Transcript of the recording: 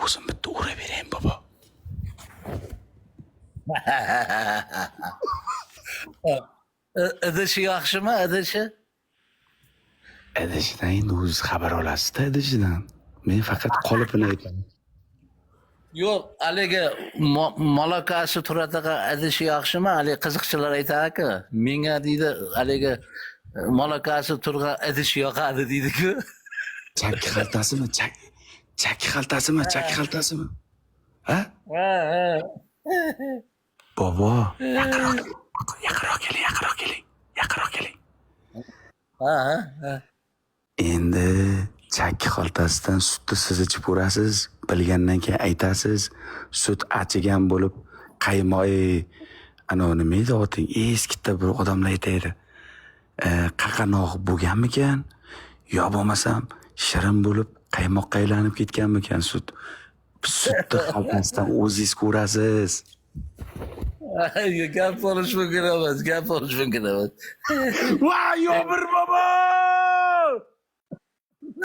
o'zim bitta uraverayim bobo. Idishi yaxshimi, idishi? Idishidan endi o'ziz xabar olasizda idishidan. Men faqat qolipini aytaman. Yo'q, haligi malakasi turadiga idishi yaxshimi? Haligi qiziqchilar aytadi-ku. Menga deydi, haligi malakasi turgan idishi yoqadi deydi-ku. Chakki xaltasimi? Chakki xaltasimi? Chakki xaltasimi? Ha? Ha, ha. Bobo, yaqinroq keling. Ha, ha. Endi chakki xaltasidan sutni siz ichib ko'rasiz, bilgandan keyin aytasiz, sut achigan bo'lib, qaymoq nima edi oting? Eskitda bir odamlar aytadi. Qaqanoq bo'lganmikan? Yo bo'lmasam shirin bo'lib, qaymoqqa aylanib ketganmikan sut? Sutni xaltasidan o'zingiz ko'rasiz. Gap bo'lish mumkin emas. Voy, yo bir bobo!